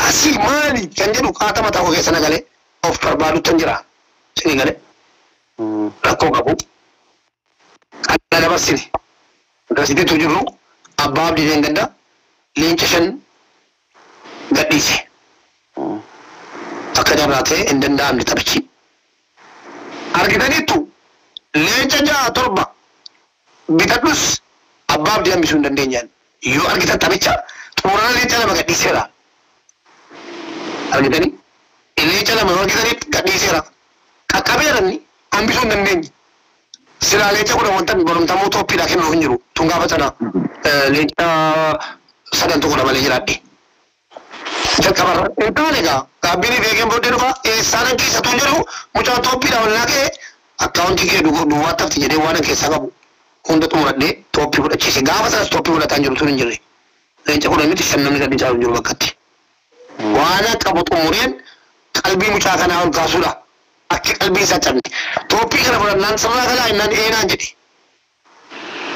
asii maali kan jedhu qaatama ta'uu keessa nagalee of barbaadu tan jira sini galee rakkoo qabu qalla dabarsine akkasittu jirru abbaa abdiin ganda leenca shan gadhiise akka jarraatee hin danda'amne taphichi argitaniittu leenca ja'a torba bitadhus abbaa abdii hambisuu hin dandeenyaan yoo argitan taphicha xumurana leenca lama gadhiiseera argitanii leenca lama yoo argitanitti gadhiiseera qaqqabeeranni hambisuu hin dandeenye silaa leenca kudha wanta barumtamuu Itoophiidhaa kennuuf hin jiru tun gaafa sana leenca sadantu kudha malee jiraadhe jalqabarra hin taane egaa gaabbiin beekeen booddee dhufa eessaanan keessattuu hin jedhu mucaan Itoophiidhaa wallaa kee akkaawuntii kee duwwaa tafti jedhee waan keessaa qabu hunda xumuradhee Itoophii fudhachiise gaafa sanas Itoophii fudhataan jiru tun hin jirre leenca kudha miti shan namni sadii caalu jiru bakkatti waan qabu xumureen qalbii mucaa kanaa ol kaasuudha akka qalbii isaa cabne Itoophii kana fudhannaan sirraa galaa innaan eenaan jedhe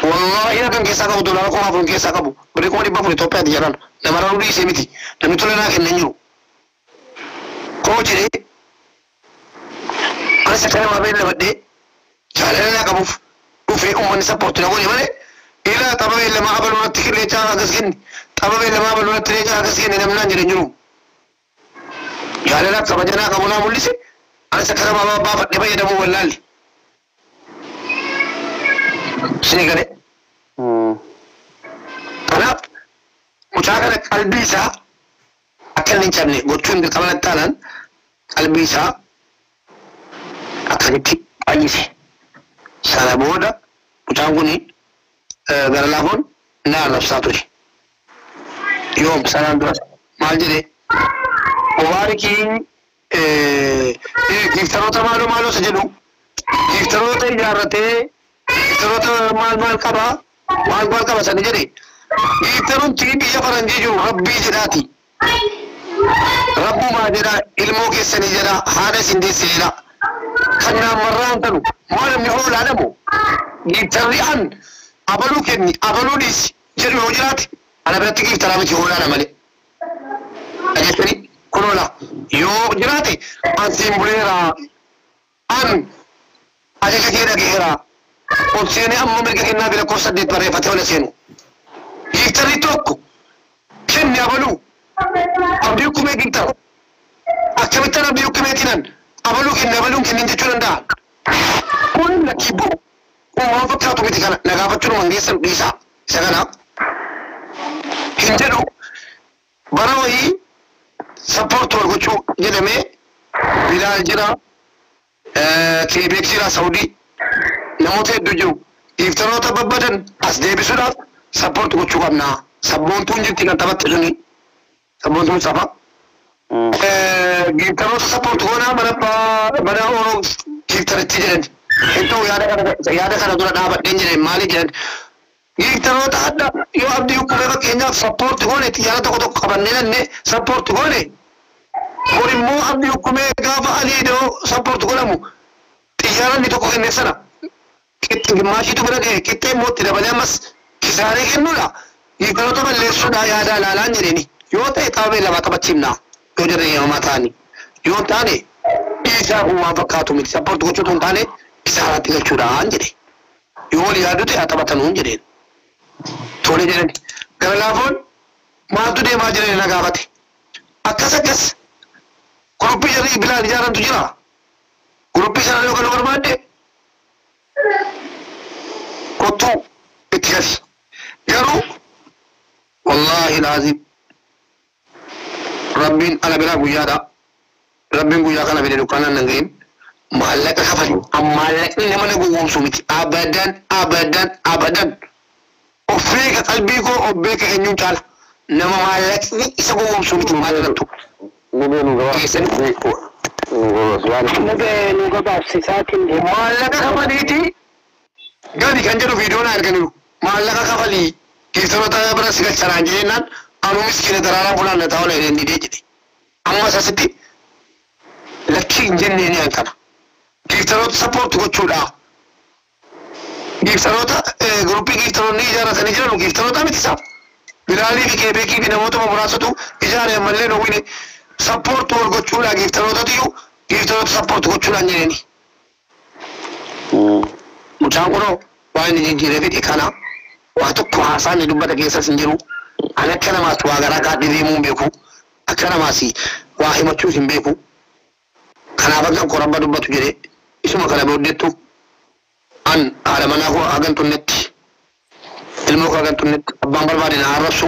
wallahi kan keessaa qabu doolaara kuma afur keessaa qabu birrii kuma dhibba afur Itoophiyaatti jedhan namarraa hundii isee miti namni tola naa kennan jiru koo jedhee anis akka namaa beellamadhee jaalala naa qabuuf dhufee uummanni sappoortii na godhe malee ila tapha beellamaa abaluunatti qilleechaa akkas kenni tapha beellamaa abaluunatti qilleechaa akkas kenni namnaan jedhan jiru jaalala kabaja naa qabu naa mul'ise anis akka namaa baafadhee fayyadamuu wallaalli sini galee kanaaf mucaa kana qalbii isaa akka inni hin cabne gochuun dirqama taanaan qalbii isaa akkasitti fayyise sana booda mucaan kun gara laafoon na arrabsaa ture yoom sanaan dura maal jedhee mubaarikiin giiftaroota maaloo isa jedhu giiftaroota ijaarratee giiftaroota maal qaba sana jedhe giiftaroon biyya faranjii jiru rabbii jedhaati rabbumaa jedha ilmoo keessanii jedha haadha isin deesseedha kan naammarraan tanu maalamni hoolaadhamu giiftarri an abaluu kenni abaluu dhiisi jedhu yoo jiraate ana biratti giiftaraa miti hoolaadha malee dhageessanii kun hoola yoo jiraate an siin buleera an ajaja kee dhageera ol seenee amma mirga kennaa bira koo 8 barreeffatee ola seenu giiftarri tokko kenni abaluu abdii hukumee giiftara akkamittan abdii hukumeetinan abaluu kenni abaluun kennin jechuu danda'a kun lakkii bu'u uumaan fakkaatu miti kana nagaafachuun mangeessan dhiisaa isa kana hin jedhu bara wayii sappoortii wal gochuu jedhamee Bilaal jira Keebeek jira Saawudii namoota hedduu jiru giiftaroota babbadan as deebisuudhaaf sappoortii gochuu qabnaa sabboontuun jirti kan taphatte suni sabboontuun safa giiftaroota sappoortii goonaa mana ooluu giiftaritti jedhan hedduu yaada kana dura dhaabadheen jedhan maali jedhan giiftaroota adda yoo abdii hukumee fakkeenyaaf sappoortii goone xiyyaara tokko qabannee nanne sappoortii goone kun immoo abdii hukumee gaafa aliidoo sappoortii godhamu xiyyaara inni tokko kenneef sana maashiitu bira ga'e qixxee immoo itti dabalee ammas kisaaree kennuudha giiftaroota balleessuudhaa yaada ilaalaan jedheni yoo ta'e qabamee lama taphachiifnaa yoo jedhan yoomaa ta'ani yoo taane dhiisaa uumaa fakkaatu miti sappoortii gochuutu hin taane kisaaraatti galchuudhaan jedhe yoo wal yaadu ta'e taphatanuun jedheen tole jedhani gara laafoon maaltu deemaa jireenya na gaafate akkas guruppii jarri Bilaal ijaarantu jira guruppii sana yoo kana barbaadde kottuu itti gali garuu wallaahi laazim rabbiin ala biraa guyyaadha rabbiin guyyaa kana fide dukkaanaan nan ga'in maallaqa kafali maallaqni nama na gowwoomsu miti abadan of beeka qalbii koo of beeka eenyuun caala nama maallaqni isa gowwoomsu miti maallaqatu maallaqa kafaliiti gadi kan jedhu viidiyoon arganiru maallaqa kafalii giiftaroota bira si galchanaan jennaan anuu miskiina daraaraan fulaan ta'uu na didee jedhe amma asasitti lakkii hin jenneen yan kana giiftaroota sappoortii gochuudha giiftaroota guruppii giiftaroonni ijaaratanii jiran giiftaroota miti isaa Bilaalii fi Keebeekii fi namoota muraasatu ijaare mallee dhowwine sappoortu wal gochuudha giiftarootatiyyuu giiftaroota sappoortu gochuudhaan jedheni. Mucaan kunoo waa inni jijjiiree fidhe kana waa tokko haasaa inni dubbata keessas hin jiru. Ani akka namaas waa garaa kaadhii deemuu hin beeku. Akka namaas waa himachuus hin beeku. Kanaaf akka korabba dubbatu jedhee isuma kana booddeettu an haadha manaa koo hagan tunnetti ilmoo koo hagan tunnetti abbaan barbaade na arrabsu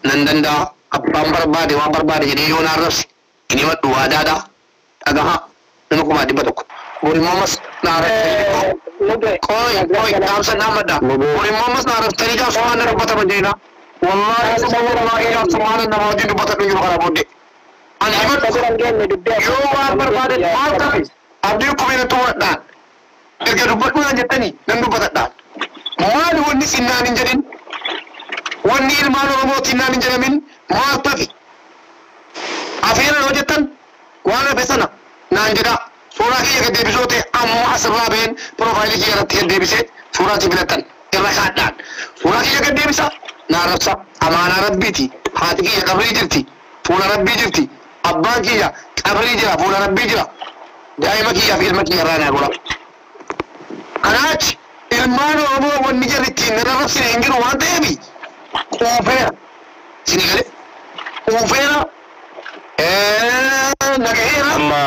nan danda'a. Abbaan barbaade waan barbaade jedhee yoo na arrabse hin himadhu waadaadha. Dhagahaa nama kumaa dhibba tokko. Borimoomas na arrabse. Koi dhaamsa naamadha. Borimoomas na arrabsanii jaarsumaan na dubbatama jeena. Wallahi jaarsumaan nama wajjin dubbatadhu jiru kana booddee. Ani himadhu yoo waan barbaade maal tafe abdii kubeena tuwadhaan. Erga dubbadhu naan jettanii nan dubbatadhaan. Maali wanni sinnaan hin jedhin? Wanni ilmaan Oromootiin naan hin jedhamin maal tafe? Afeera yoo jettan waan hafe sana naan jedhaa. Suuraa kiyya gad deebisoo ta'e amma asirraa baheen piroofaayilii kiyya irratti gad deebisee suuraa itti filattan irra kaadhaan. Suuraa kiyya gad deebisa naa rabsa amaanaa rabbiiti. Haati kiyya qabrii jirti. Fuula rabbii jirti. Abbaan kiyya qabrii jira. Fuula rabbii jira. Daa'ima kiyyaa fi ilma kiyya irraa naa gola. Kanaachi ilmaan Oromoo wanni jarri ittiin irra rabsine hin jiru waan ta'eefi quufeera. Isinii galee quufeera nagaheera. Amma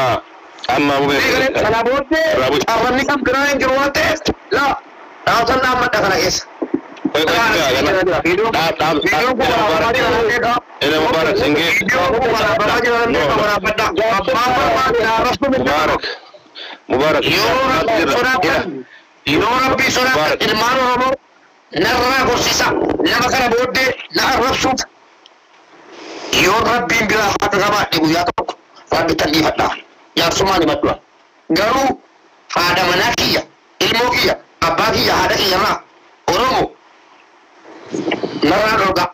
kana booddee qabanni kan biraa hin jiru waan ta'eef laa dhaabsan dhaabmadha kana keessa. Mubarak yeroo rabbii sodaatan ilmaan Oromoo narraa gorsisa nama kana booddee na arrabsuuf yoo rabbiin biraa haqa qabaadhe guyyaa tokko rabbitan dhiifadhaa. Jaarsumaan himadhu garuu haadha manaa kiyya ilmoo kiyya abbaa kiyya haadha kiyya irraa Oromoo narraa dhorga.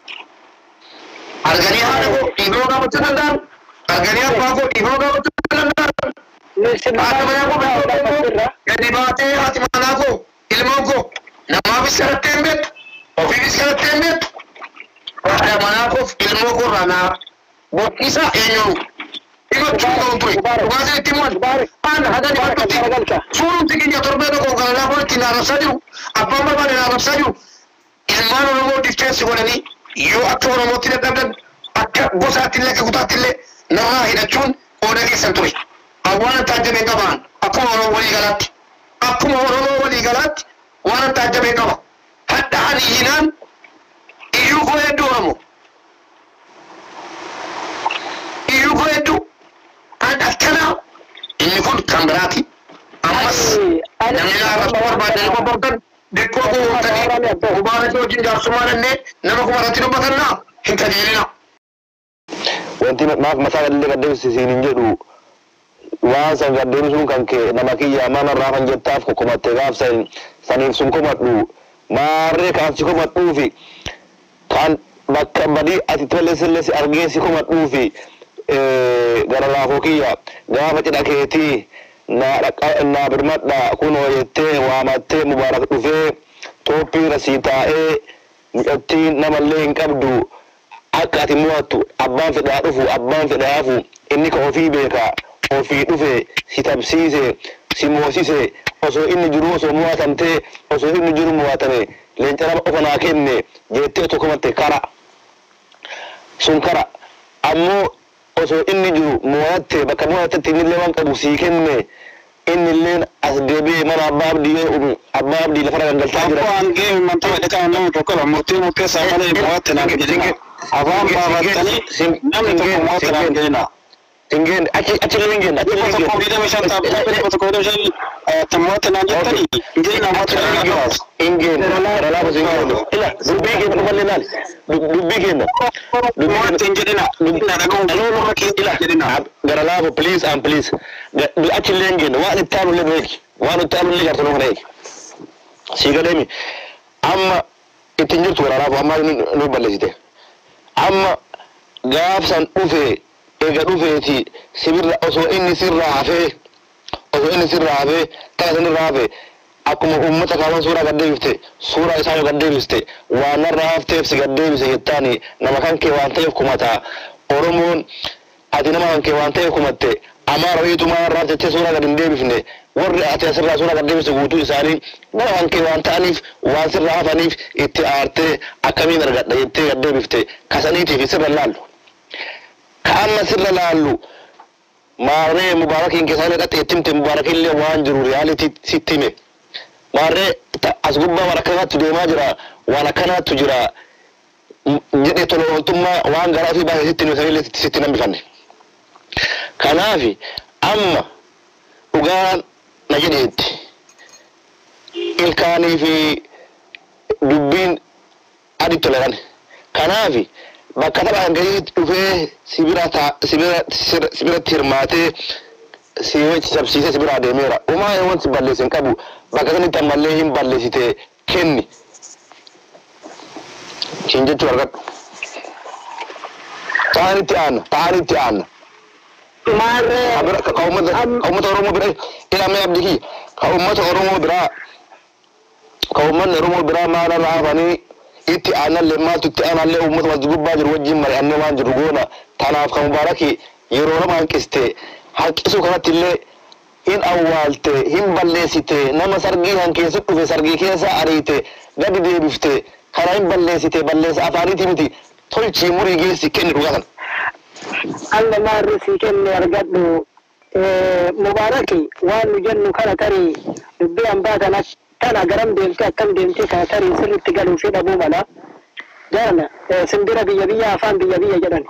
Arganii haadha koo dhiiboo gaafachuu danda'an arganii abbaa koo dhiiboo gaafachuu danda'an haadha manaa koo gadi baatee haati manaa koo ilmoo koo namaafis kadhattee hin beektu ofiifis kadhattee hin beektu haadha manaa koof ilmoo koo irraa naa boqqisa eenyuu Ibu ture. Bukaasni itti mu'an. Aan hadan ifadhutti. Suuraan tikinya torbee tokko kana laafoo itti naarrabsaa jiru. Abbaan barbaade naarrabsaa jiru. Ilmaan Oromoo difteessi godhanii yoo akka Oromootti dadhabdan akka gosaatti illee akka kutaatti illee narraa hidhachuun qooda keessan ture. Waan taajjabee qabaan akkuma Oromoo walii galaatti. Akkuma Oromoo walii galaatti waan taajjabee qaba. Hadda ani hinaan iyyuu koo hedduu Oromoo. Iyyuu koo hedduu. Akkana inni kun kan biraati. Ammas namni laafas barbaadanii bobboodan dhiqqoo gootanii gubaana wajjin jaarsummaa dannee nama kuma irratti dubbatannaa hin tajaajilina. Wanti maaf mataa gadillee gaddeebisiisiin hin jedhu waan san gaddeebisuun kan kee nama kiyya mana irraa kan jettaaf kokkomattee gaafsan saniif sun komadhu maarree kaansi komadhuufi kan bakka badii ati tolleessillee si argee si komadhuufi gara laafoo kiyya gaafa cidha keetii na birmadha kunoo jettee waamattee mubaarak dhufee toophii rasii taa'ee mucattiin namallee hin qabdu akka ati mo'attu abbaan fedhaa dhufu abbaan fedhaa hafu inni ka ofii beeka ofii dhufe si tabsiise si moosise osoo inni jiru osoo mo'atamtee osoo inni jiru mo'atame leenca nama ofa naa kenne jettee tokkomatte kara sun kara ammoo osoo inni jiru mo'atte bakka mo'attetti innillee waan qabu sii kenne innilleen as deebi'ee mana abbaa abdii lafa gangaltaa jira. Abbaan gee mantama dhaqaa nama tokko murtii keessaa malee mo'atte naan jedhina. Afaan baabattanii namni tokko mo'atte naan jedhina. Ingeen achillee ingeen achillee tokko miidhama shan taa'ee tokko miidhama shan tamoota naan jettanii ingeen namoota naan jedhaas. ingeen ralaafas ingeen ila dubbii keenya dhumallee laal dubbii keenya Mo'atte hin jedhina. Dhaloota keenya jedhina. gara laafu please and please achillee ingeen waan itti aanullee beeki waan itti aanullee gartuu kana eegi sii galeemi amma ittiin jirtu gara laafu amma nu balleessite amma gaafsan dhufee ega dhufeeti sibirra osoo inni sirraa hafee ta'a sanirraa hafee akkuma uummata kaawan suuraa gaddeebifte suuraa isaa yoo gaddeebiste waan narraa hafteef si gaddeebise jettaani nama kan kee waan ta'eef kumataa Oromoon ati nama hanke waan ta'e kumatte amma rawiitu maarraa jettee suuraa gad hin deebifne warri ati asirraa suuraa gad deebise guutuu isaanii nama hanke waan ta'aniif waan sirraa hafaniif itti aartee akkamiin argadha jettee gad deebifte kasaniitiif sirra laallu. Ka amma sirra laallu maarree Mubaarakiin keessaa dhaqatte ittimte Mubaarakiillee waan jiru riyaalitii sitti hime. Maarree as gubbaa waan akkanaatti deemaa jira waan akkanaatti jira jedhee tola ooltummaa waan garaa fi baay'ee sitti nuusanillee sitti nambifanne. Kanaafi amma dhugaan na jedheetti ilkaanii fi dubbiin adi toleran. Kanaafi bakka tapha gadi dhufee sibiratti hirmaatee sabsiisee sibiraa deemeera. Umaa yoo wanti balleessin qabu bakka sanitti ammallee hin balleessite kenni. Siin jechuu argadhu. Ta'anitti aanna. Ka ummata Oromoo bira ilaalee abdii ka ummata Oromoo biraa maalarraa hafanii itti aanallee maaltu itti aanallee ummata wal gubbaa jiru wajjin mari'annee waan jiru goona. Tanaaf kan Mubaaraki yeroo nama hanqiste hanqisuu kanatti illee hin awwaalte hin balleessite nama sargii hankeessu dhufe sargii keessa ariite gadi deebifte karaa hin balleessite balleessa afaaniiti miti tolchii murii geessi kenni dhugaa kana. Allah maarri si kenne argadhu Mubaaraki waan nu jennu kana tarii dubbii hambaa tana garam deemte akkam deemte kana tarii sirriitti galuu fi dhabuu mala. Jarana simbira biyya afaan biyya jedhan.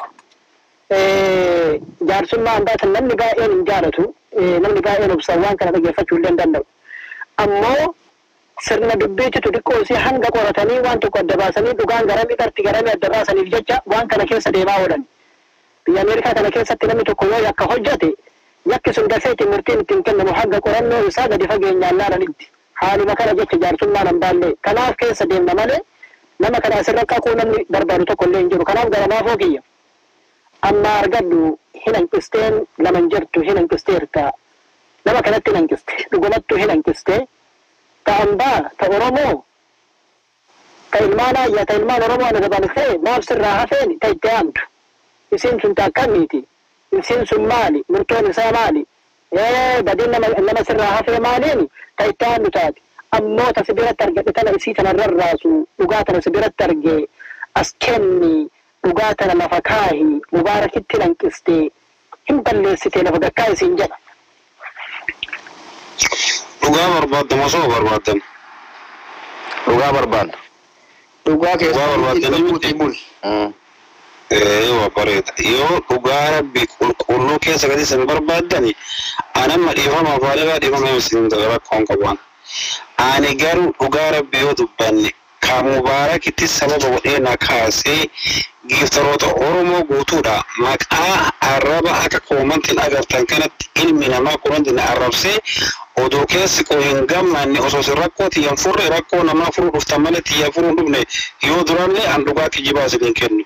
Jaarsummaa hambaa namni baay'een hin jaalatu namni baay'een obsaan waan kana dhaggeeffachuu hin danda'u. Ammoo sirna dubbiitu xiqqoo si hanga qoratanii waan tokko adda baasanii dhugaan garamii qarti garamii adda baasaniif jecha waan kana keessa deemaa oolan. Biyya Ameerikaa kana keessatti namni tokko yoo yakka hojjate yakki sun dafeeti murtiin ittiin kennamu hanga qorannoo isaa gadi fageenyaan laalanitti. Haaluma kana jecha jaarsummaan hambaallee kanaaf keessa deemna malee nama kana asirra qaquu namni barbaadu tokko illee hin jiru. Kanaaf garamaafoo kiyya. Amma argadhu hin hanqisteen laman jirtu hin hanqisteerta. Nama kanatti hin hanqiste dhugumattuu hin hanqiste. Ta hambaa ta Oromoo ta ilmaan ayyaa ta ilmaan Oromoo ana dabalatee maaf sirraa hafeen ta itti aantu. Isin sun takkamiiti. Isin sun maali? Murtoon isaa maali? Badin nama sirraa hafee maaliini? Ta itti aantu taati. Ammoo ta sibiratti argadhe tana isii tana rarraasu dhugaa tana sibiratti argee as kenni dhugaa tana lafa kaahi Mubaarakitti lanqiste hin balleessite lafa gakkaa isin jedha. Dhugaa barbaadda mosoo barbaaddan. Dhugaa barbaadda. Dhugaa keessatti bul. Yoo bareeda yoo dhugaa rabbi qulqulluu keessa gadi isin barbaaddani anamma dhiifama afaalee dhiifama isin rakkoon qaban. Ani garuu dhugaa rabbi yoo dubbanne ka Mubaarakitti sababa godhee na kaasee giiftaroota Oromoo guutuudha maqaa arraba akka koomantiin agartan kanatti ilmi namaa kunuunti na arrabsee odoo keessi koo hin gammanne osoo si rakkooti yan furre rakkoo namaa furuu dhuftan malee xiyyaa furuu dhufne yoo durallee an dhugaa kijibaa isin kennu.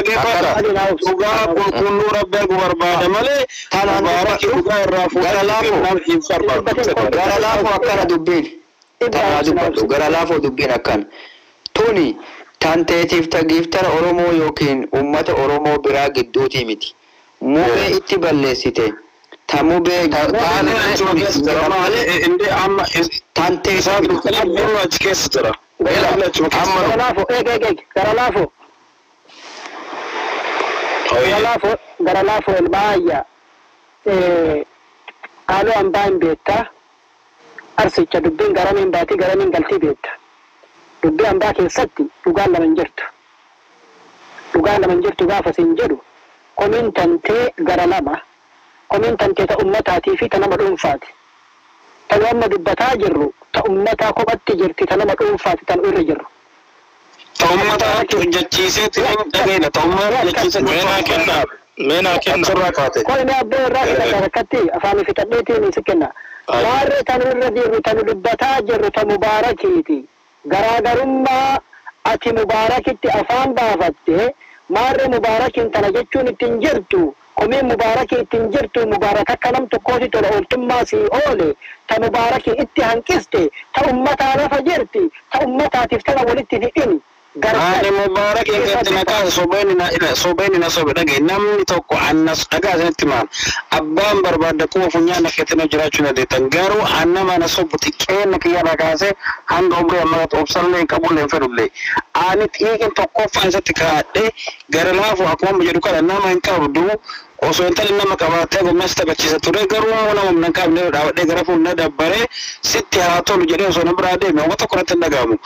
Dhugaa qulqulluu rabbi argu barbaada malee Mubaaraki dhugaa irraa fuudhanii hin barbaadu. Gara laafoo akkana dubbiin. Gara laafoo dubbiin akkana. Tuni tanteetiif giiftara Oromoo yookiin uummata Oromoo biraa gidduutii miti. Mubee itti balleessite. Ta mubee gara laafoo ilmaayya haaloo hambaa hin beektaa arsicha dubbiin garamiin baatii garamiin galtii beekta. Dubbii hambaa keessatti dhugaan lama hin jirtu. Dhugaan lama hin jirtu gaafa siin jedhu komiin tantee gara lama komiin tantee ta ummataatii fi ta nama dhuunfaati. Ta amma dubbataa jirru ta ummataa kophatti jirti ta nama dhuunfaati tan irra jirru. Ta ummataa jechiiseeti dhageena ta ummataa jechiiseeti meenaa kenna sirraa kaate. Koine abbee irraa fidhata rakkatti afaanii fixadheetiin si kenna. Waarree tan irra jirru tan dubbataa jirru ta Mubaarakiiti. Garaagarummaa ati Mubaarakitti afaan baafatte maarree Mubaarakiin tana jechuun ittiin jirtu komiin Mubaarakii ittiin jirtu Mubaarak akka nam tokkooti tola ooltummaa sii oole ta Mubaarakii itti hanqiste ta ummataa lafa jirti ta ummataatiif tana walitti hidhini Ani Mubarak yang kena kan sobainina sobedage namni tokko annas daga santiman abban barbada ko funya na ketena jirachuna de tangaru annama na sobuti ken kiyana kase han dobre ma opsalle kabule ferulle ani tiken tokko fansati kaade garalafu akom jedu kala nama en kabdu oso ental nama kabate go mesta bachisa ture garu mona mnan kabne de garafu na dabbare sitti hato jere oso nabrade me wata kurata dagamu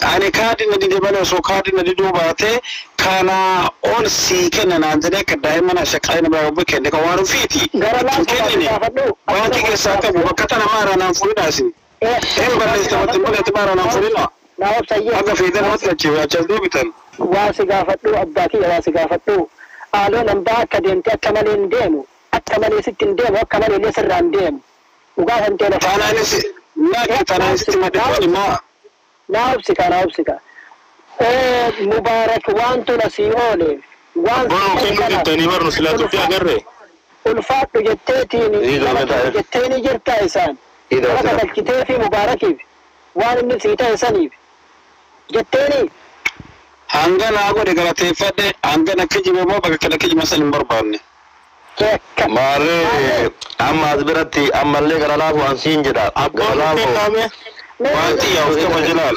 ani kadi na dide bale so kadi na dido bate kana on si kenan an da ka dai mana shakai na ba buke daga waru fiti kenene ba ki ke saka bu bakata na mara nan fuida si en balle sta mutum ba ta mara nan fuida na sayyi aga fi da wata ce ya ce dubitan wasi gafaddu abbaki wasi gafaddu alo nan ba ka den ta kamalin demu akamale sittin demu akamale ne sirran demu uga han telefon ana ne si na ka tana si ma da ma naabsika Mubarak wantu nasiole wantu kennitani barno silatu fi agarre ulfaatu jetteeni jirta isaan waraka dalchitee fi Mubarakiif waan inni siita isaniif jetteeni hangana gode galateeffadhe hangana kijibe moo bakka kana kijima san hin barbaanne maare amma asbiratti ammallee gara laafu ansiin jedha gara laafu wanti ya uska majalal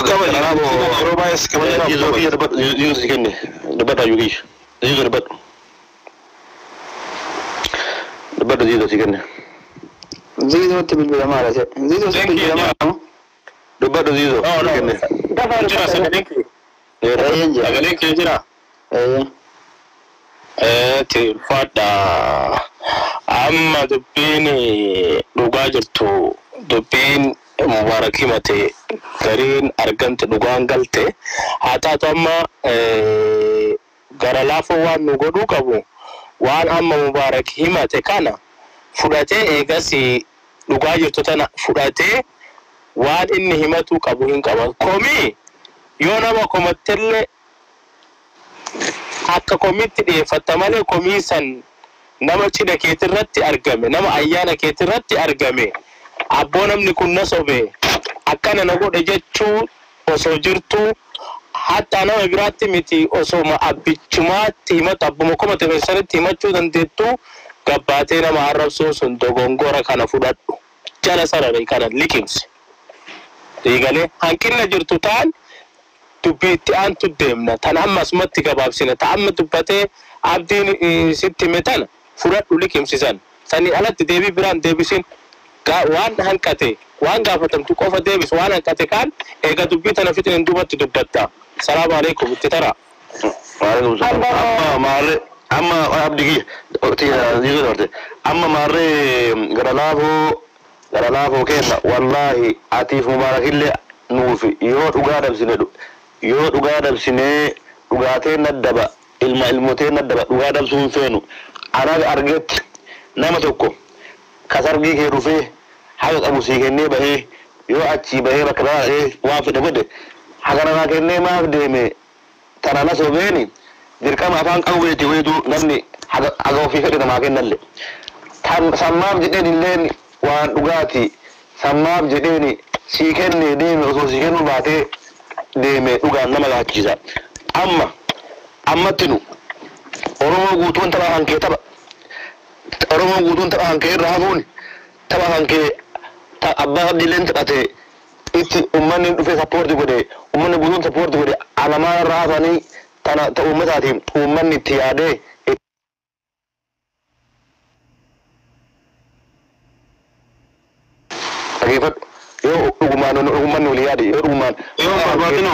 kama jalabu roba es kama jalabu yizo iya dapat yizo sikenne dapat ayu gish yizo dapat yizo sikenne zizo tibil bila mara se zizo tibil bila mara dapat yizo sikenne jira sana denki aga denki jira ti fada amma dubbini dhugaa jirtu dubbiin Mubarak himate gariin argamte dhugaan galte haa taatu amma gara laafoo waan nu godhuu qabu waan amma Mubarak himate kana fudhatee eegas dhugaa jirtu tana fudhatee waan inni himatu qabu hin qaba komii yoo nama komattellee akka komitti dhiyeeffatta malee komii san nama cidha keetirratti argame nama ayyaana keetirratti argame abboo namni kun na sobe akkana na godhe jechuu osoo jirtu hatta nama biraatti miti osoo ma abbichumaatti himatu abbuma komate keessatti himachuu dandeettu gabbaatee nama arrabsuu sun dogongora kana fudhadhu jala sarare kana liqimsi digalee hanqina jirtu taan dubbiitti aantu deemna tan ammasumatti gabaabsina ta amma dubbatee abdiin sitti metan fudhadhu liqimsisan sani alatti deebii biraan deebisin waan hanqate waan gaafatamtu qofa deebis waan hanqate kan eega dubbii tana fitin dubatti dubbatta salaamu alaykum itti tara waalaikum salam amma abdigi yizo dorte amma marre gara laafoo kenna wallahi atiif Mubarakille nuufi yoo dhugaa dabsine dhugaatee naddaba ilmotee naddaba dhugaa dabsuun feenu ana argetti nama tokko kasargii kee dhufee haga qabu sii kennee bahee yoo achii bahee bakka dhaqee waan fedhe godhe hagana kennee maaf deeme tana na sobeeni dirqama afaan qawweeti weetu namni haga ofii fedhe namaa kennalle sammaaf jedheen illeen waan dhugaati sammaaf jedheeni sii kennee deeme osoo sii kennu baatee deeme dhugaan nama gaachisa ammatti nu Oromoo guutuun tapha hankee tapha Oromoo guutuun tapha hankee irraa hafuuni tapha hankee abbaa abdiileen taphate itti ummanni dhufee sappoorti godhe ummanni guutuun sappoorti godhe alamaa irraa hafanii tana ta uummataatiin ummanni itti yaadee dhageeffadhu yoo dhugumaan ummanni walii yaade yoo dhugumaan yoo barbaadino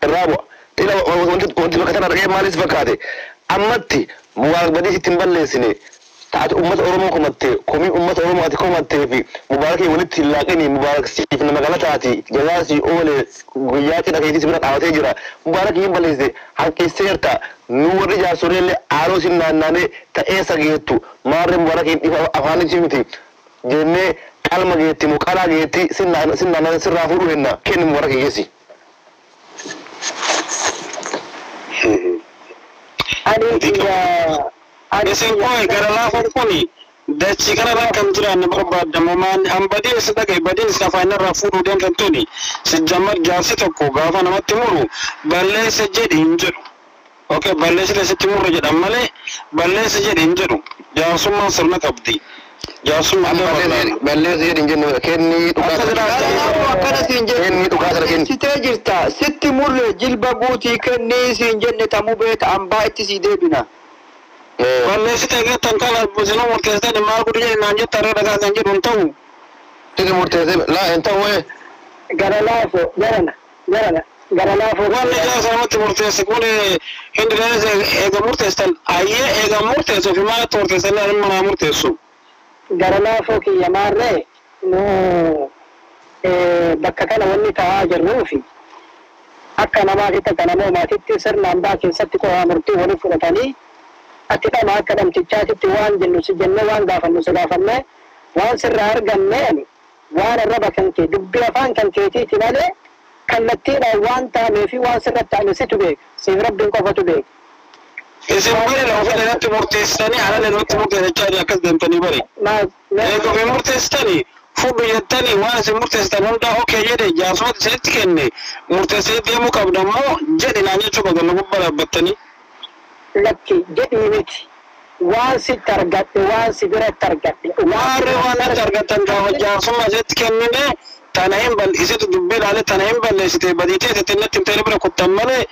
irraabo tila wanti bakka tana dhaqee maalis fakkaate ammatti Mubarak badii ittiin balleessine taate ummata Oromoo komattee komii ummata Oromoo ati komattee fi Mubarakii walitti hin laaqini Mubarak siif nama galataati jazaasii oolee guyyaa cidha keetis bira dhaabatee jira Mubarakii hin balleessite hanqiseerta nu warri jaarsoleellee aaloo sin naannaanee ta'ee sageettu maarree Mubarakiin dhifa afaanichi miti jennee qalma geetti muqalaa geetti sin naannaanee sirraa fuudhu henna kenni Mubarakii geessi. isin koy gara laafon kuni dachi kana rakam jira na barbaadamu maan hambadii isa dhagay badii isa faayina rafuudhu deemtan tuni si jammar jaarsi tokko gaafa namatti muru balleessa jedhi hin jedhu. Okay, balleessa sitti murre jedhan malee balleessa jedhi hin jedhu. Jaarsummaan sirna qabdi. Jaarsummaan balleessa jedhi hin jennu kenni dhugaa sitee jirta sitti murre jilba guutii kenni siin jenne tamu beeka ambaa itti sii deebina. balleessi ta'e tan kala bosino murteessanii maal godhu jedhe naan jetta irra dhagaa kan jedhu hin ta'u. Tigi murteessee laa hin ta'u gara laafoo gara laafoo wanni jaarsa namatti murteesse kun hindi dheeres eega murteessan ayyee eega murteessu fi maalatti murteessan ani manaa murteessu. gara laafoo kiyya maarree nu bakka kana wanni ta'aa jirruufi akka namaatitti akka namoomaatitti sirna hambaa keessatti qoraa murtii waliin fudhatanii ati dhama akka dhamtichaatitti waan jennu si jenne waan gaafannu si gaafanne waan sirraa arganne waan arraba kan kee dubbii afaan kan keetiiti malee kallattiidhaan waan taa'amee fi waan sirratti ta'ame situ beeka siif rabbiin qofatu beeka. Isin bari lafa irratti murteessanii ala irratti murteessanii akkas deemtanii bari. Eegumsi murteessanii fuudhu jettanii waan isin murteessitan hundaa okee jedhe jaarsumatti isinitti kenne murteessee deemuu qabda immoo jedhi naan jechuu qabda gubbaa dhaabbattanii. Lakki jedhii miti waan sitti argadhe waan si biratti argadhe. Waarri waan itti argattan gaafa jaarsummaa isinitti kennine tana hin bal'isitu dubbii ilaale tana hin balleessite badiitee tettinnetti hin ta'e bira kuttan malee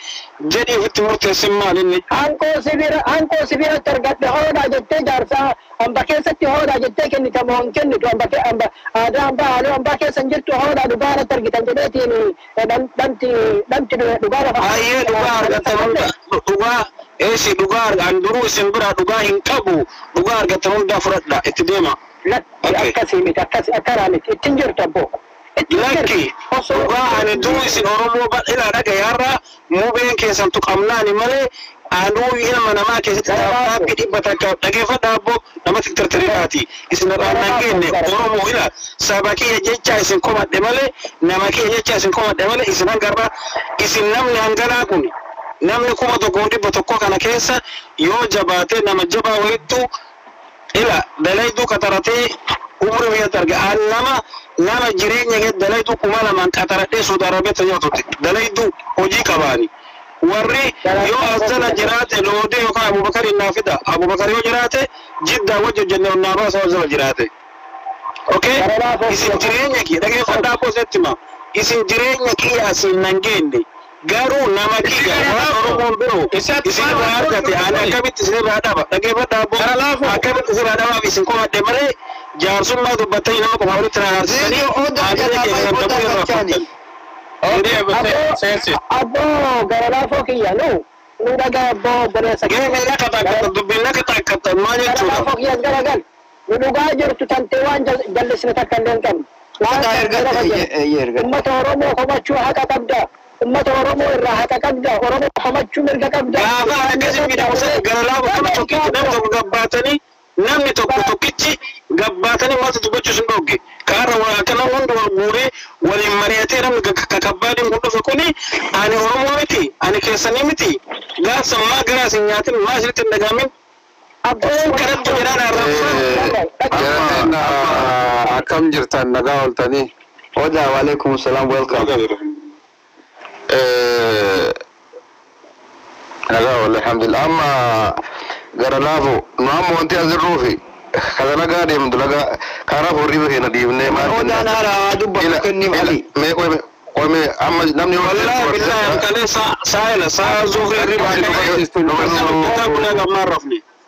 jedhii ofitti murteessin maalinni. Hankoo si biratti argadhe hoodhaa jettee jaarsaa hamba keessatti hoodhaa jettee kennitamoo hin kennitu aadaa hambaa haaloo hambaa keessa hin jirtu hoodhaa dhugaa irratti argitan jedheetiin dhamti dhugaa lafa. Baay'ee dhugaa argattan hunda dhugaa eessi dhugaa argan duruu isin bira dhugaa hin qabu dhugaa argattan hundaa fudhadha itti deema. Akkasii miti akkanaa miti ittiin jirtu abboo. Lakki dhugaa ani duruu isin Oromoo bal'inaa dhagayaarraa mubeen keessan tuqamnaani malee anuu ilma namaa keessatti dhaabbii dhibba takka dhageeffadha abboo namatti tartariidhaati isin irraa nageenye Oromoo ila saba kiyya jecha isin komadhe malee nama kiyya jecha isin komadhe malee isin hangarraa isin namni hanganaa kun namni 1,100 kana keessa yoo jabaatee nama jabaa wayittu ila dalayduu qataratee umri biyyatti arge nama jireenya kee dalayduu 2,000 qataradhee Saudi Arabiyaatti nyaatutti dalayduu hojii qabaani. Warri yoo asjala jiraate loodee yookaan Abubakar innaa fida Abubakar yoo jiraate Jiddaa wajji hojjennee onnaa baasa asjala jiraate. Okay? Isin jireenya kee dhageeffadhaa boosetti ma isin jireenya kee asiin nan geenne garuu nama kiyya waan Oromoon biroo isin irraa argate ani akkamitti isin irraa dhaba dhageeffadhaa boo akkamitti isin irraa dhabaaf isin komadhe malee jaarsummaa dubbattanii nama qofa walitti raarsisanii aadila keessa dabuu irraa fudhatan. Abboo gara laafoo kiyya nu dhagaa abboo obboleessa kiyya. Gahee naka takkata dubbiin naka takkata maal jechuudha. Gara laafoo kiyyas garagal nu dhugaa jirtu tantee waan jallisne takka illee hin qabne. Ummata Oromoo komachuu haqa qabda. Ummata Oromoo irraa haqa qabda. Oromoo komachuu mirga qabda. Gaafa akkasii midhaasa gara laafoo kana tokkichi nama tokko gabbaatanii namni tokkichi gabbaatanii maaltu dubbachuu sun dhogge. Kaarra akkana hundi wal guuree waliin mari'atee namni kakabbaadhiin kun dhufe kuni ani Oromoo miti ani keessanii miti gaafsa maa garaa isin nyaatin maa isinitti hin dhagaamin abboon kanatti jedhaan akkam jirtan nagaa ooltanii. Oda waalaikum salam welcome. Nagaa wal alhamdulillah amma gara laafu nu amma wanti asirruufi kada nagaa deemtu nagaa karaa horii bahee diibnee maal Oda nara dubba kenni mali. mee qoome amma namni wallahi billahi amkane saayila saa zuhri ribaa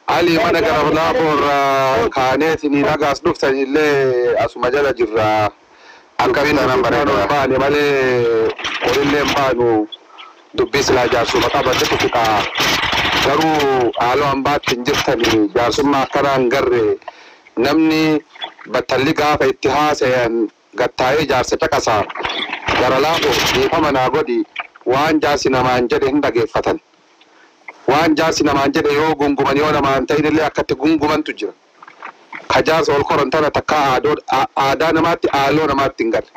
Ali mana gara laafu irraa kaaneetini nagaas dhuftan illee asuma jala jirra akkamiin nan bareedu baane malee horillee baanu dubbii silaa jaarsuma qabate tuqixa garuu haaloo hambaatti hin jirtani jaarsummaa akkanaan garre namni battalli gaafa itti haasayan gattaa'ee jaarsa caqasaa gara laafu dhiifama naa godhi waan jaarsi namaan jedhe hin dhageeffatan waan jaarsi namaan jedhe yoo gunguman yoo namaan ta'in illee akkatti gungumantu jira ka jaarsa ol koran tana takka aadaa namaatti haaloo namaatti hin garre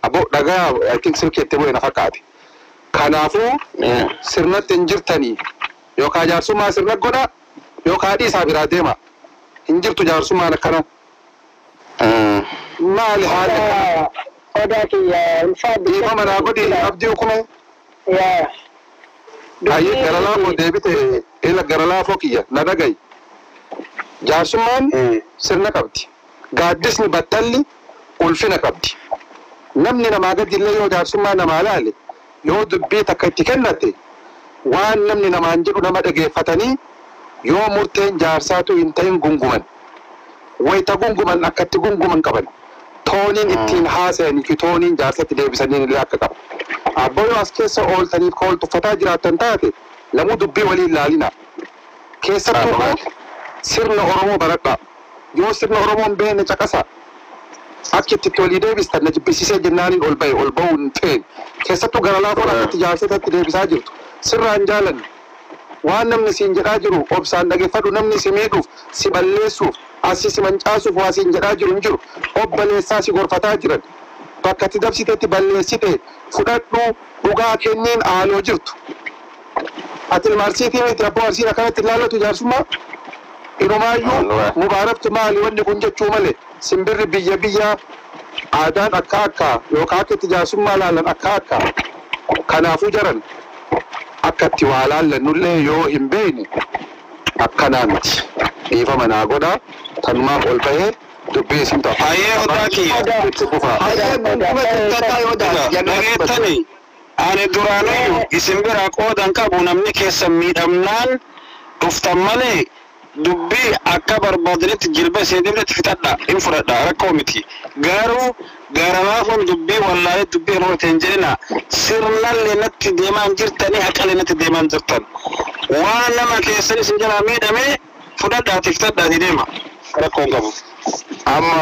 abbo dhagaa I think silkeetti bu'e na fakkaate kanaafuu sirnatti hin jirtanii yookaan jaarsummaa sirna godha yoo kaadhii isaa biraa deema hin jirtu jaarsummaan akkana maali haala odaa kiyya dhiifa manaa godhi abdii hukume ayyee gara laafoo deebite ila gara laafoo kiyya na dhagayi jaarsummaan sirna qabdi gaaddisni battalli ulfina qabdi namni namaa gadi illee yoo jaarsummaa namaa laale yoo dubbii takka itti kennate waan namni namaan jedhu nama dhageeffatanii yoo murteen jaarsaatu hin ta'in gunguman wayita gunguman akkatti gunguman qaban tooniin ittiin haasa'anii fi tooniin jaarsatti deebisanii illee akka qabu abboo yoo as keessa ooltaniif ka ooltuffataa jiraattan taate lamuu dubbii waliin laalina keessattuu sirna Oromoo baradhaa yoo sirna Oromoon beekne caqasa akka itti walii deebistan na jibbisiisee jennaaniin ol ba'uu hin feene keessattuu gara laafoon akkatti jaarsatatti deebisaa jirtu sirraan jaalanne waan namni siin jedhaa jiru obsaan dhageeffadhu namni si miidhuuf si balleessuuf asii si mancaasuuf waa siin jedhaa jiru hin jiru obbaleessaa si gorfataa jiran bakka itti dabsiteetti balleessite fudhadhu dhugaa kenniin haaloo jirtu ati ilmaarsiitii miti abboo arsiin akkanatti ilaallatu jaarsummaa inumaayyuu mubaaraktu maali wanni kun jechuu malee simbirri biyya aadaan akka yookaan akka itti jaarsummaa laalan akka kanaafuu jaran akka itti waa laallannullee yoo hin beekne akkanaa miti dhiifa manaa godhaa tanumaaf ol bahee dubbii isin ta'a. Hayyee odaa kiyya. Itti kufa. Dhageettani ani duraaniyyuu isin biraa qoodan qabu namni keessan miidhamnaan dhuftan malee dubbii akka barbaadanitti jilba isee deemtetti fixadha hin fudhadha rakkoo miti garuu gara laafoon dubbii wallaalee dubbii hin oolte hin jedhina sirnallee natti deemaan jirtanii haqalee natti deemaan jirtan waan nama keessan isin jalaa miidhame fudhadhaati fixadhaati deema rakkoo hin qabu. Amma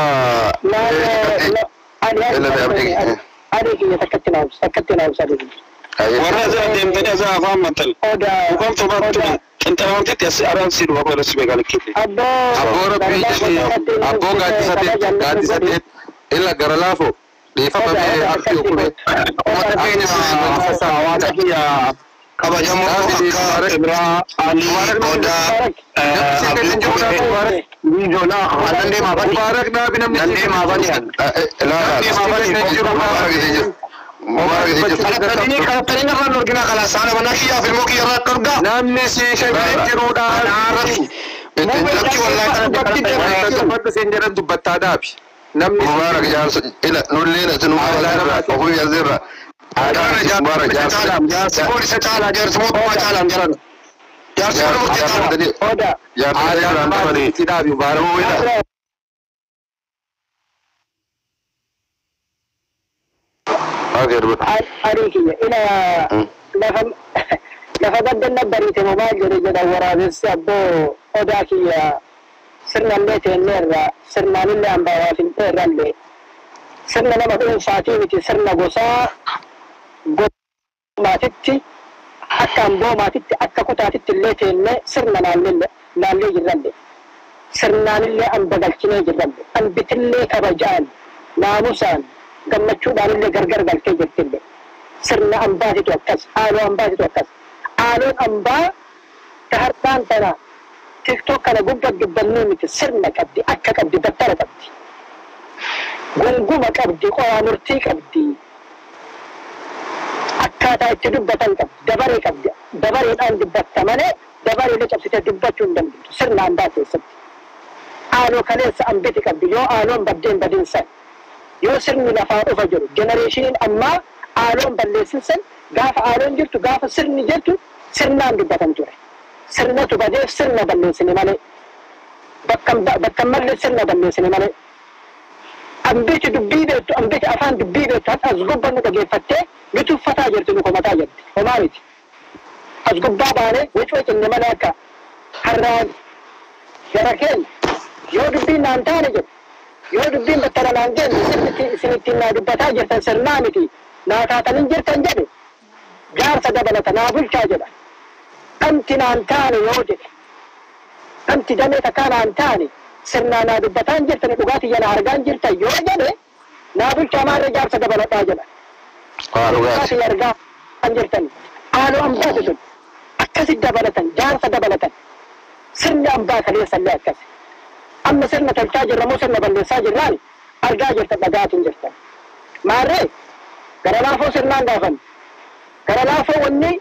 ada kiyya takkatti naawus warra asirra deemtanii asirra afaan maxxan dhugaan tobaattu qinxaawantetti as araarsi dhufa qola si beekaa likkite. Abboo rabbii jedhee abboo gaaddisateet illa gara laafoo dhiifama mee harki hukume uummata keenya hawaasa kiyya kabajamoo akka Ibraa Alii Odaa Nijoolaa anan deemaa bani Mubaarak naabi namni deemaa bani karatanii irraan orginaa kalaa saana manaa kiyyaa filmoo kiyya irraa dhorgaa namni si shagiree jiruudhaan naarratu lakki wallaahi seen jedhan dubbattaa dhaabi namni Mubaarak jaarsa ila nulleen asinu Mubaarak ofii yazirra Mubaarak jaarsi poolisa caalaa jaarsi mootummaa caalaan jiran jaarsi mana murtee caalaa jaarsa irraan dabali itti dhaabi Mubaarak Arikiya ina lafa gaddanna bariite maal jedha waraabessi abboo odaa kiyya sirnallee teenneerra sirnaanillee hambaa finxeerrallee sirna nama dhuunfaatii miti sirna gosaa maatitti akka hamboo maatitti akka kutaatitti illee teenne sirna laallee jirralle sirnaanillee hamba galchinee jirralle hambitillee kabajaan naamusaan gammachuudhaan illee gargar galtee jirtillee sirna ambaatitu akkas haaloo ambaatitu akkas haaloon ambaa tahardhaan tana tiktok kana guddaa dubbannuu miti sirna qabdi akka qabdi daftara qabdi gunguma qabdi qoraa murtii qabdi akkaataa itti dubbatan qabdi dabaree qabdi dabareedhaan dubbatta malee dabareedha cabsitee dubbachuu hin dandeettu sirna ambaa keessatti haaloo kaleessa ambiti qabdi yoo haaloon baddeen badinsan yoo sirni lafaa dhufa jiru genereeshiniin ammaa haaloon balleessinsan gaafa haaloon jirtu gaafa sirni jirtu sirnaan dubbatan ture sirnatu badeef sirna balleessine malee bakka mallee sirna balleessine malee ambiti dubbii beektu ambiti afaan dubbii beektu as gubbaa nu dhageeffattee ni tuffataa jirti nu komataa jirti homaa miti as gubbaa baanee wicwichinne malee akka harraan gara keenya yoo dubbiin naan taane jedhu yoo dubbiin battala naan jennu isinittiin naa dubbataa jirtan sirnaa miti naa taataniin jirtan jedhe jaarsa dabalata naa bulchaa jedha dhamti naan taane yoo jedhe dhamti damee takkaa naan taane sirnaa naa dubbataan jirtan dhugaatii jala argaan jirtan yoo jedhe naa bulchaa maarree jaarsa dabalataa jedha dhugaatii argaa kan jirtan haaloo ambaati sun akkasi dabalatan jaarsa dabalatan sirni ambaa kaleessallee akkas amma sirna tolchaa jirra moo sirna balleessaa jirraani argaa jirta dhagaatiin jirtan maarree gara laafoo sirnaan gaafan gara laafoo wanni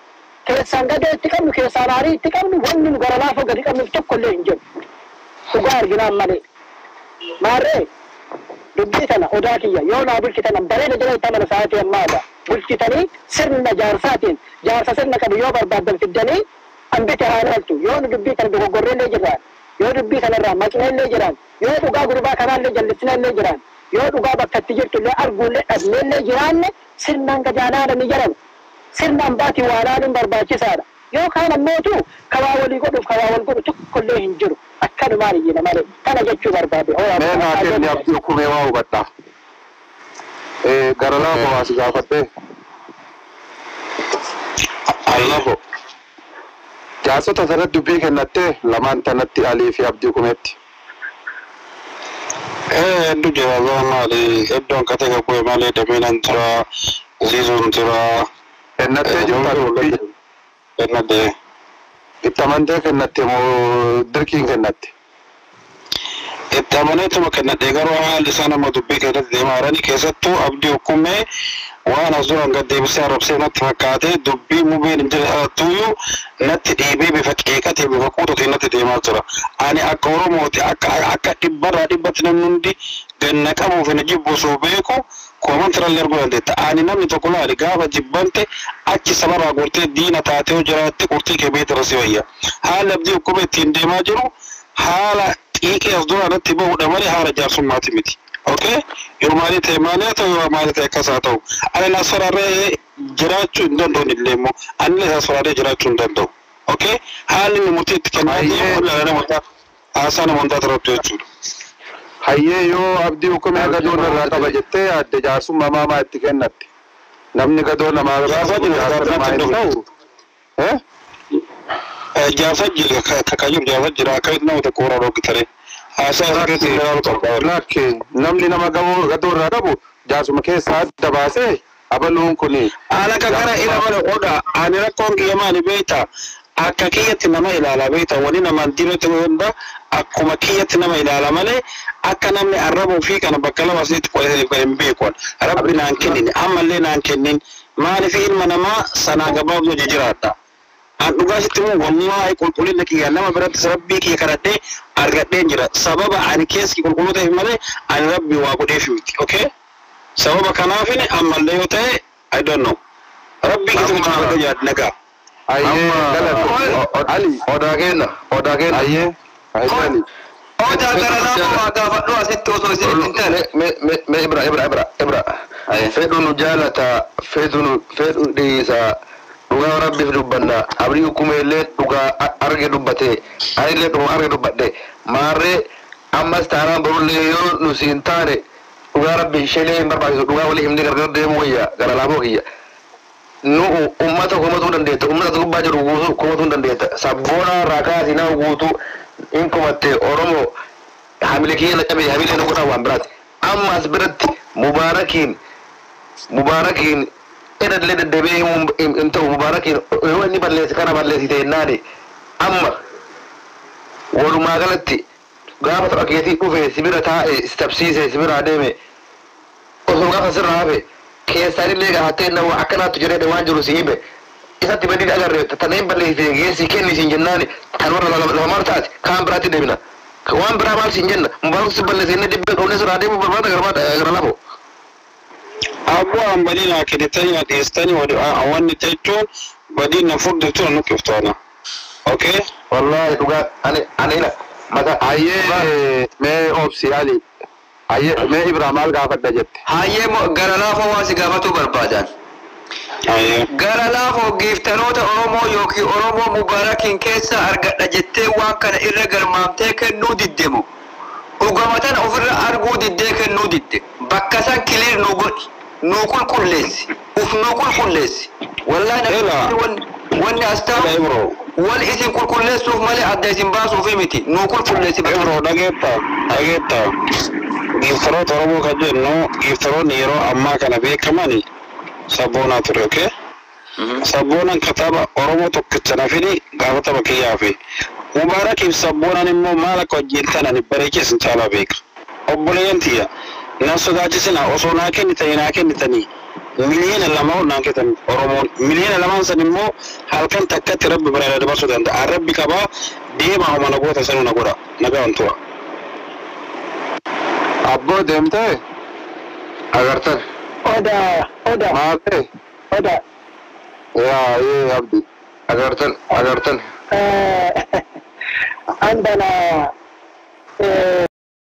keessaan gadee itti qabnu keessaan aarii itti qabnu wanni nu gara laafoo gadi qabnuuf tokkollee hin jiru dhugaa arginaan malee maarree dubbii tana odaa kiyya yoo naa bulchitan bareeda jira itti amala sa'aatii ammaadha bulchitanii sirna jaarsaatiin jaarsa sirna qabu yoo barbaaddan fiddanii ambite haanaltu yoo nu dubbii tana dogoggorreellee jiraan yoo dubbii kanarraa maqneellee jiraan yoo dhugaa gurbaa kanaallee jallisneellee jiraan yoo dhugaa bakka itti jirtullee arguullee dhabneellee jiraanne sirnaan gajaanaadha ni jedhama sirnaan baatii waanaanuun barbaachisaadha yoo kaan ammootu kawaa walii godhuuf kawaa wal godhu tokkollee hin jiru akkanumaan iyyina malee kana jechuu barbaade mee naakenni abdii hukumee waa hubadha gara laafoo asi gaafadhe Allahu jaarsota sanatti dubbii kennattee lamaan tanatti alii fi abdii hukumeetti hedduu jira maali iddoon qatee qabu malee damiinan tura ziizuun tura kennattee jirta dubbii kennadee itti amantee kennatte moo dirqiin kennatte itti amaneetuma kennadhee garuu haalli isaa nama dubbii keessatti deemaa jiranii keessattuu abdii hukumee waan as duraan gad deebisee arrabsee natti fakkaatee dubbii mubeen hin jiratuyyuu natti dhiibee bifa qeeqatee bifa quutuutiin natti deemaa jira. Ani akka Oromooti akka dhibbarraa dhibbatti namni hundi ganna qabuuf hin jibbu osoo beeku koomantirallee arguu dandeetta. Ani namni tokko laali gaafa jibbante achi sabarraa gortee diina taatee yoo jiraatte qurxii kee beekta si wayya. Haalli abdii hukumee ittiin deemaa jiru haala xiiqee as duraan natti bahudha malee haala jaarsummaati miti. Okay, yoo maali ta'e maali haa ta'u yoo maali ta'e akkas haa ta'u. Ani na soraarree jiraachuu hin danda'u illee immoo ani na soraarree jiraachuu hin danda'u. Okay, haalli inni murtii itti kennaa deemu namoota haasaa namoota irratti jechuudha. hayyee yoo abdii hukumee gadoon irraa qaba jettee yaadde jaarsummaa maamaa itti kennatte namni gadoon namaa Jaarsa jira kakaayyuu jaarsa jira akka itti nama tokko warra roogitare. Lakke namni nama gadoo irraa qabu jaarsuma keessaa adda baasee abaluun kuni haala kakara ilaalaa oda ani rakkoon kiyya maali beektaa akka kiyyatti nama ilaala beektaa wani namaan diinoti hunda akkuma kiyyatti nama ilaala malee akka namni arrabuu fi kana bakka lama asitti qolatee hin beekon rabbi naan kennin ammallee naan kennin maaliif ilma namaa sanaa gabaabduu jiraadha. An dhugaa sitti immoo wallahi qulqullina kiyya nama biratti rabbii kiyya kadhadhee argadheen jira sababa ani keessi qulqulluu ta'eef malee ani rabbi waa godheef miti okay sababa kanaafin ammallee yoo ta'e I don't know rabbii kiyya tokko nama yaad nagaa hayyee ali odaa kenna hayyee hayyee Odaa gara laafoo gaafadhu asitti osoo isin hin taane me ibra fedhu nu jaalata fedhu dhiisa dhugaa rabbiif dubbanna abdii hukumeellee dhugaa arge dubbate anillee dhuma arge dubbadhe maarree ammas taanaan borullee yoo nu siin taane dhugaa rabbi isheelee hin barbaachisu dhugaa walii himni gargar deemu wayya gara laafoo kiyya nu ummata komatuu dandeetta ummata gubbaa jiru guutuu komatuu dandeetta sabboona raakaasi nama guutuu in komatte oromoo hamilee kiyya na qabe hamilee na godhaa waan biraati amma as biratti mubaarakiin eda le debe into mubarakin yo ni balle kana balle site nani amma walu magalati gaba to aketi ufe sibira ta tafsise sibira deme o so ga fasira habe ke sari le ga hatta na akana to jere de wanjuru sibe isatti badi agarre tanen balle site gesi kenni sin jennani tanwara la martat kan brati debina wan bra mal sin jenna mubarak siballe sine dibbe ko ne sura demu barbada garba labo abubuwan badi na kiditani na destani a wani techo badi na furda tuna nuke ftona okay wallahi duga ane mata hayyee mee obsi ali hayyee mee ibrahim al gaafadha jette hayyee gara laafoo waasi gaafatu barbaadan gara laafoo giiftanoota oromoo yookiin oromoo mubaarakiin keessa argadha jettee waan kana irra galmaamtee kennuu diddemu dhugamatan ofirra arguu diddee kennuu didde bakka san kiliir nu godhi nu qulqulleessi uf nu qulqulleessi wallahi wanni astaa wal isin qulqulleessuuf malee adda isin baasuuf miti nu qulqulleessi bro dhageetta giiftaroota oromoo kan jennu giiftaroonni yeroo ammaa kana beekamani sabboonaa ture okay sabboonan kitaaba oromoo tokkicha nafini gaafatama kiyyaa fi مبارك يسبونا نمو مالك وجيلتنا نبريكيس إن شاء الله بيك أبولين تيا ناسو داتيسنا أصونا كنتني مليون لما هو نانكتن أرومون مليون لما سنمو هالكن تكت رب برا دباسو دند الرب كبا ديما هم نقول تسنو نقولا نبي أنتوا أبو دمته أغرتن oda ماته oda يا إيه عبدي أغرتن عندنا